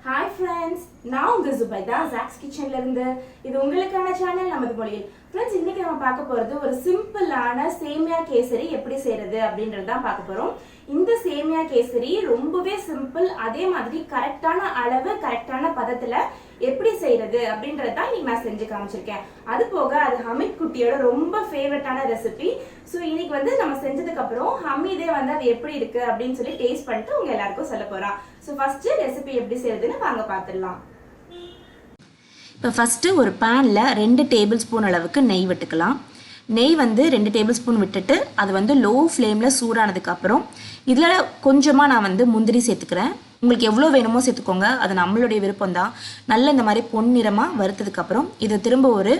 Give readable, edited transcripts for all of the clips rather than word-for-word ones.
Hi friends, நான் உங்கள் Zubaida Jacks கிச்சன்ல இருந்து. இது உங்களுக்கான சேனல் நமது மொழியில். ஃப்ரெண்ட்ஸ், இன்னைக்கு நம்ம பார்க்க போறது ஒரு சிம்பிளான சேமியா கேசரி எப்படி செய்யறது அப்படின்றது தான் பார்க்க போறோம். இந்த சேமியா கேசரி ரொம்பவே சிம்பிள், அதே மாதிரி கரெக்டான அளவு கரெக்டான பதத்துல எப்படி செய்யறது அப்படின்றது தான் இன்னைக்கு நான் செஞ்சு காமிச்சிருக்கேன். அது போக அது ஹமீத் குட்டியோட ரொம்ப ஃபேவரட்டான ரெசிபி. ஸோ இன்னைக்கு வந்து நம்ம செஞ்சதுக்கு அப்புறம் ஹமீதே வந்து அது எப்படி இருக்கு அப்படின்னு சொல்லி டேஸ்ட் பண்ணிட்டு உங்க எல்லாருக்கும் சொல்ல போறான். ஸோ ஃபர்ஸ்ட் ரெசிபி எப்படி செய்யறதுன்னு வாங்க பார்த்துடலாம். இப்போ ஃபஸ்ட்டு ஒரு பேனில் 2 டேபிள் ஸ்பூன் அளவுக்கு நெய் விட்டுக்கலாம். நெய் வந்து 2 டேபிள் ஸ்பூன் விட்டுட்டு அது வந்து லோ ஃப்ளேமில் சூடானதுக்கப்புறம் இதில் கொஞ்சமாக நான் வந்து முந்திரி சேர்த்துக்கிறேன். உங்களுக்கு எவ்வளோ வேணுமோ சேர்த்துக்கோங்க, அது நம்மளுடைய விருப்பம் தான். நல்ல இந்த மாதிரி பொன்னிறமாக வறுத்ததுக்கப்புறம் இதை திரும்ப ஒரு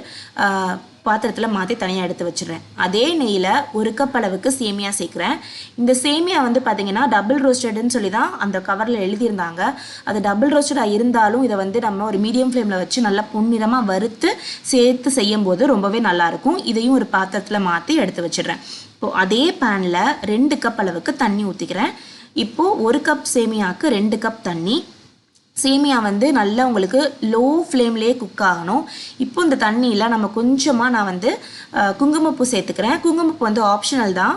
பாத்திரத்தில் மாற்றி தனியாக எடுத்து வச்சிடுறேன். அதே நெய்யில் 1 கப் அளவுக்கு சேமியா சேர்க்குறேன். இந்த சேமியா வந்து பார்த்திங்கன்னா டபுள் ரோஸ்டட்னு சொல்லி தான் அந்த கவரில் எழுதியிருந்தாங்க. அது டபுள் ரோஸ்டடாக இருந்தாலும் இதை வந்து நம்ம ஒரு மீடியம் ஃப்ளேமில் வச்சு நல்லா பொன்னிறமாக வறுத்து சேர்த்து செய்யும் போது ரொம்பவே நல்லாயிருக்கும். இதையும் ஒரு பாத்திரத்தில் மாற்றி எடுத்து வச்சிடுறேன். இப்போது அதே பேனில் 2 கப் அளவுக்கு தண்ணி ஊற்றிக்கிறேன். இப்போது 1 கப் சேமியாவுக்கு 2 கப் தண்ணி. சேமியா வந்து நல்லா உங்களுக்கு லோ ஃப்ளேம்லேயே குக் ஆகணும். இப்போ இந்த தண்ணியில் நம்ம கொஞ்சமாக நான் வந்து குங்குமப்பூ சேர்த்துக்கிறேன். குங்குமப்பூ வந்து ஆப்ஷனல் தான்.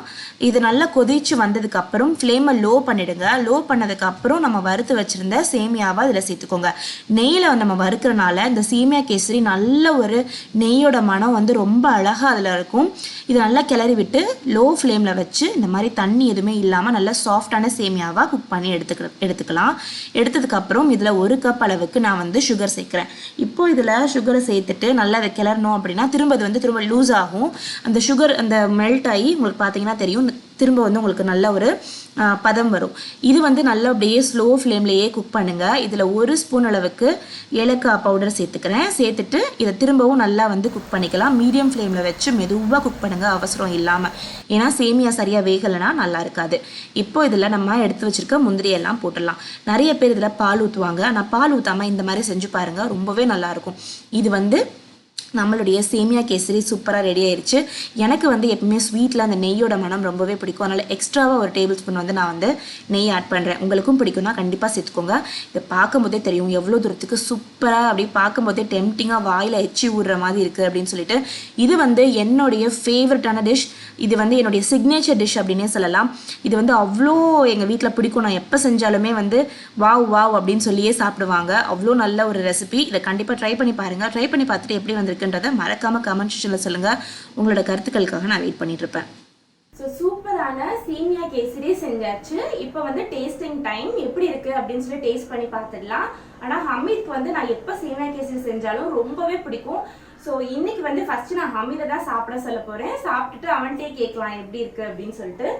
இது நல்லா கொதிச்சு வந்ததுக்கப்புறம் ஃப்ளேமை லோ பண்ணிவிடுங்க. லோ பண்ணதுக்கப்புறம் நம்ம வறுத்து வச்சுருந்த சேமியாவை அதில் சேர்த்துக்கோங்க. நெய்யில் நம்ம வறுக்கிறனால இந்த சேமியா கேசரி நல்ல ஒரு நெய்யோட மனம் வந்து ரொம்ப அழகாக அதில் இருக்கும். இது நல்லா கிளறி விட்டு லோ ஃப்ளேமில் வச்சு இந்த மாதிரி தண்ணி எதுவுமே இல்லாமல் நல்லா சாஃப்டான சேமியாவாக குக் பண்ணி எடுத்துக்கலாம். எடுத்ததுக்கப்புறம் இதில் 1 கப் அளவுக்கு நான் வந்து சுகர் சேர்க்குறேன். இப்போ இதில் சுகரை சேர்த்துட்டு நல்லா அதை கிளறணும் அப்படின்னா திரும்ப லூஸ் ஆகும். அந்த சுகர் அந்த மெல்ட் ஆகி உங்களுக்கு பார்த்தீங்கன்னா தெரியும், திரும்ப வந்து உங்களுக்கு நல்ல ஒரு பதம் வரும். இது வந்து நல்லா அப்படியே ஸ்லோ ஃப்ளேம்லேயே குக் பண்ணுங்கள். இதில் 1 ஸ்பூன் அளவுக்கு ஏலக்காய் பவுடர் சேர்த்துக்கிறேன். சேர்த்துட்டு இதை திரும்பவும் நல்லா வந்து குக் பண்ணிக்கலாம். மீடியம் ஃப்ளேமில் வச்சு மெதுவாக குக் பண்ணுங்கள், அவசரம் இல்லாமல். ஏன்னா சேமியா சரியாக வேகலைன்னா நல்லா இருக்காது. இப்போ இதில் நம்ம எடுத்து வச்சுருக்க முந்திரியெல்லாம் போட்டுடலாம். நிறைய பேர் இதில் பால் ஊற்றுவாங்க. ஆனால் பால் ஊற்றாமல் இந்த மாதிரி செஞ்சு பாருங்கள், ரொம்பவே நல்லாயிருக்கும். இது வந்து நம்மளுடைய சேமியா கேசரி சூப்பராக ரெடி ஆயிடுச்சு. எனக்கு வந்து எப்பவுமே ஸ்வீட்டில் அந்த நெய்யோட மனம் ரொம்பவே பிடிக்கும். அதனால் எக்ஸ்ட்ராவாக 1 டேபிள் ஸ்பூன் வந்து நான் வந்து நெய் ஆட் பண்ணுறேன். உங்களுக்கும் பிடிக்கும்னா கண்டிப்பாக சேர்த்துக்கோங்க. இதை பார்க்கும்போதே தெரியும் எவ்வளோ தூரத்துக்கு சூப்பராக அப்படி பார்க்கும்போதே டெம்டிங்காக வாயில் எச்சி விடுற மாதிரி இருக்குது அப்படின்னு சொல்லிட்டு. இது வந்து என்னுடைய ஃபேவரட்டான டிஷ். இது வந்து என்னுடைய சிக்னேச்சர் டிஷ் அப்படின்னே சொல்லலாம். இது வந்து அவ்வளோ எங்கள் வீட்டில் பிடிக்கும். நான் எப்போ செஞ்சாலுமே வந்து வாவ் அப்படின்னு சொல்லியே சாப்பிடுவாங்க. அவ்வளோ நல்ல ஒரு ரெசிபி. இதை கண்டிப்பாக ட்ரை பண்ணி பாருங்கள். ட்ரை பண்ணி பார்த்துட்டு எப்படி வந்திருக்குன்றதை மறக்காமல் கமெண்ட் செக்ஷனில் சொல்லுங்கள். உங்களோட கருத்துக்களுக்காக நான் வெயிட் பண்ணிட்டு இருப்பேன். ஸோ சூப்பரான சேமியா கேசரி செஞ்சாச்சு. இப்போ வந்து டேஸ்டிங் டைம். எப்படி இருக்குது அப்படின்னு சொல்லி டேஸ்ட் பண்ணி பார்த்துடலாம். ஆனால் ஹமீதுக்கு வந்து நான் எப்போ சேமியா கேசரி செஞ்சாலும் ரொம்பவே பிடிக்கும். ஸோ இன்னைக்கு வந்து ஃபர்ஸ்ட் நான் ஹமீதை தான் சாப்பிட சொல்ல போகிறேன். சாப்பிட்டுட்டு அவன்கிட்டே கேட்கலாம் எப்படி இருக்குது அப்படின்னு சொல்லிட்டு.